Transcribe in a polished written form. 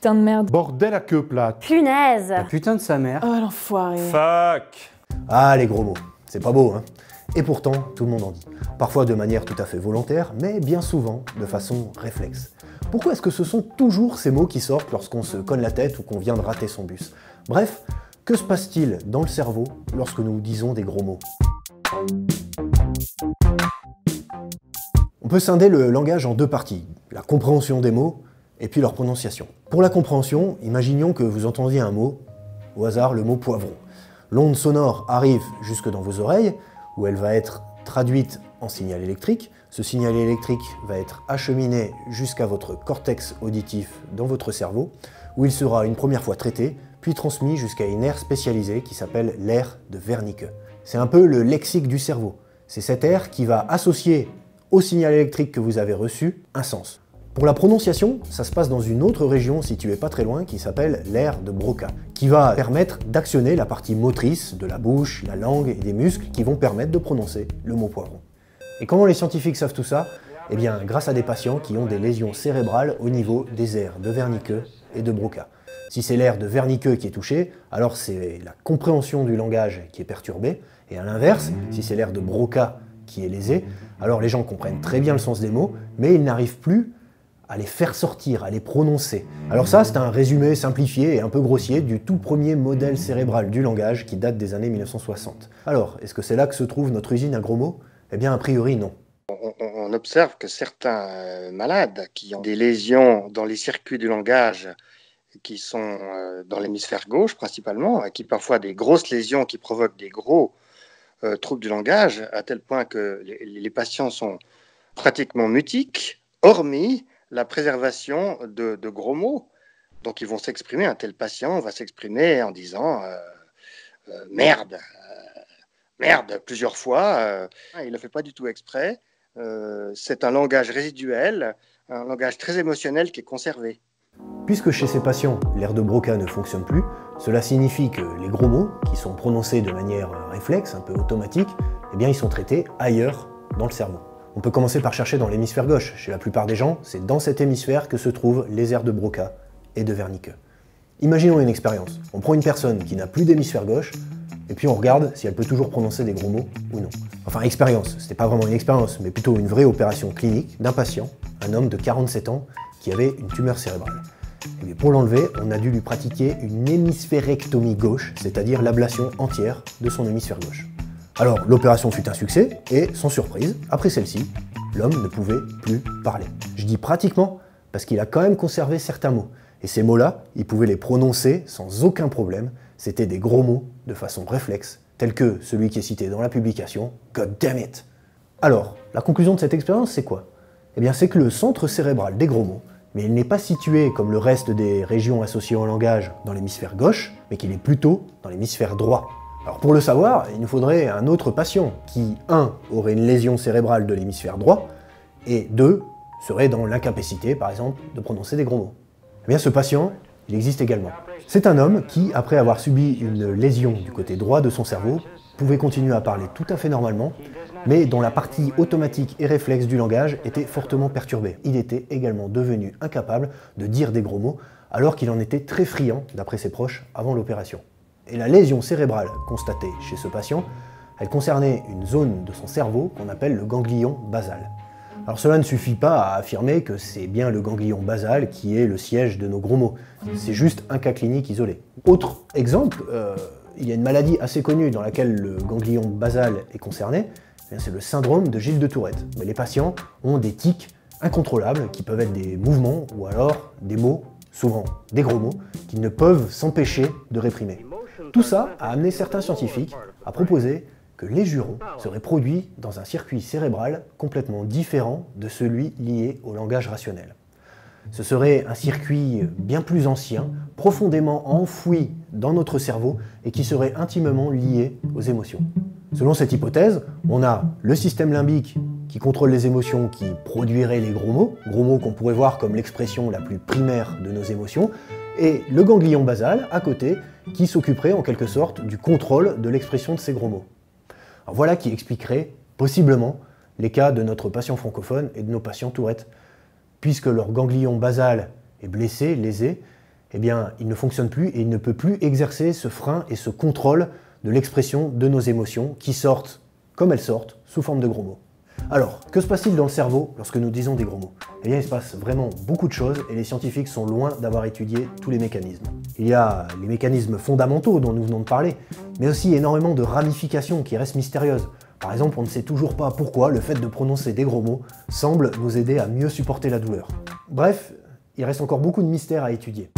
Putain de merde. Bordel à queue plate. Punaise. La putain de sa mère. Oh l'enfoiré. Fuck. Ah, les gros mots. C'est pas beau, hein. Et pourtant, tout le monde en dit. Parfois de manière tout à fait volontaire, mais bien souvent de façon réflexe. Pourquoi est-ce que ce sont toujours ces mots qui sortent lorsqu'on se cogne la tête ou qu'on vient de rater son bus? Bref, que se passe-t-il dans le cerveau lorsque nous disons des gros mots? On peut scinder le langage en deux parties, la compréhension des mots et puis leur prononciation. Pour la compréhension, imaginons que vous entendiez un mot, au hasard le mot poivron. L'onde sonore arrive jusque dans vos oreilles, où elle va être traduite en signal électrique. Ce signal électrique va être acheminé jusqu'à votre cortex auditif dans votre cerveau, où il sera une première fois traité, puis transmis jusqu'à une aire spécialisée qui s'appelle l'aire de Wernicke. C'est un peu le lexique du cerveau. C'est cette aire qui va associer au signal électrique que vous avez reçu un sens. Pour la prononciation, ça se passe dans une autre région située pas très loin qui s'appelle l'aire de Broca, qui va permettre d'actionner la partie motrice de la bouche, la langue et des muscles qui vont permettre de prononcer le mot poivron. Et comment les scientifiques savent tout ça? Eh bien, grâce à des patients qui ont des lésions cérébrales au niveau des aires de Wernicke et de Broca. Si c'est l'aire de Wernicke qui est touchée, alors c'est la compréhension du langage qui est perturbée, et à l'inverse, si c'est l'aire de Broca qui est lésée, alors les gens comprennent très bien le sens des mots, mais ils n'arrivent plus à les faire sortir, à les prononcer. Alors ça, c'est un résumé simplifié et un peu grossier du tout premier modèle cérébral du langage qui date des années 1960. Alors, est-ce que c'est là que se trouve notre usine à gros mots? Eh bien, a priori, non. On observe que certains malades qui ont des lésions dans les circuits du langage qui sont dans l'hémisphère gauche principalement, et qui parfois des grosses lésions qui provoquent des gros troubles du langage, à tel point que les patients sont pratiquement mutiques, hormis la préservation de gros mots. Donc ils vont s'exprimer, un tel patient va s'exprimer en disant merde, merde plusieurs fois. Il ne le fait pas du tout exprès. C'est un langage résiduel, un langage très émotionnel qui est conservé. Puisque chez ces patients, l'aire de Broca ne fonctionne plus, cela signifie que les gros mots, qui sont prononcés de manière réflexe, un peu automatique, eh bien ils sont traités ailleurs dans le cerveau. On peut commencer par chercher dans l'hémisphère gauche. Chez la plupart des gens, c'est dans cet hémisphère que se trouvent les aires de Broca et de Wernicke. Imaginons une expérience. On prend une personne qui n'a plus d'hémisphère gauche, et puis on regarde si elle peut toujours prononcer des gros mots ou non. Enfin, expérience, c'était pas vraiment une expérience, mais plutôt une vraie opération clinique d'un patient, un homme de 47 ans, qui avait une tumeur cérébrale. Et bien pour l'enlever, on a dû lui pratiquer une hémisphérectomie gauche, c'est-à-dire l'ablation entière de son hémisphère gauche. Alors, l'opération fut un succès, et sans surprise, après celle-ci, l'homme ne pouvait plus parler. Je dis pratiquement, parce qu'il a quand même conservé certains mots. Et ces mots-là, il pouvait les prononcer sans aucun problème. C'était des gros mots de façon réflexe, tels que celui qui est cité dans la publication « God damn it ». Alors, la conclusion de cette expérience, c'est quoi? Eh bien, c'est que le centre cérébral des gros mots, mais il n'est pas situé comme le reste des régions associées au langage dans l'hémisphère gauche, mais qu'il est plutôt dans l'hémisphère droit. Alors pour le savoir, il nous faudrait un autre patient qui, 1, aurait une lésion cérébrale de l'hémisphère droit, et 2, serait dans l'incapacité, par exemple, de prononcer des gros mots. Eh bien ce patient, il existe également. C'est un homme qui, après avoir subi une lésion du côté droit de son cerveau, pouvait continuer à parler tout à fait normalement, mais dont la partie automatique et réflexe du langage était fortement perturbée. Il était également devenu incapable de dire des gros mots, alors qu'il en était très friand, d'après ses proches, avant l'opération. Et la lésion cérébrale constatée chez ce patient, elle concernait une zone de son cerveau qu'on appelle le ganglion basal. Alors cela ne suffit pas à affirmer que c'est bien le ganglion basal qui est le siège de nos gros mots. C'est juste un cas clinique isolé. Autre exemple, il y a une maladie assez connue dans laquelle le ganglion basal est concerné, c'est le syndrome de Gilles de Tourette. Mais les patients ont des tics incontrôlables qui peuvent être des mouvements ou alors des mots, souvent des gros mots, qu'ils ne peuvent s'empêcher de réprimer. Tout ça a amené certains scientifiques à proposer que les jurons seraient produits dans un circuit cérébral complètement différent de celui lié au langage rationnel. Ce serait un circuit bien plus ancien, profondément enfoui dans notre cerveau et qui serait intimement lié aux émotions. Selon cette hypothèse, on a le système limbique qui contrôle les émotions, qui produirait les gros mots qu'on pourrait voir comme l'expression la plus primaire de nos émotions, et le ganglion basal, à côté, qui s'occuperait en quelque sorte du contrôle de l'expression de ces gros mots. Alors voilà qui expliquerait, possiblement, les cas de notre patient francophone et de nos patients Tourette. Puisque leur ganglion basal est blessé, lésé, eh bien, il ne fonctionne plus et il ne peut plus exercer ce frein et ce contrôle de l'expression de nos émotions qui sortent, comme elles sortent, sous forme de gros mots. Alors, que se passe-t-il dans le cerveau lorsque nous disons des gros mots? Eh bien, il se passe vraiment beaucoup de choses et les scientifiques sont loin d'avoir étudié tous les mécanismes. Il y a les mécanismes fondamentaux dont nous venons de parler, mais aussi énormément de ramifications qui restent mystérieuses. Par exemple, on ne sait toujours pas pourquoi le fait de prononcer des gros mots semble nous aider à mieux supporter la douleur. Bref, il reste encore beaucoup de mystères à étudier.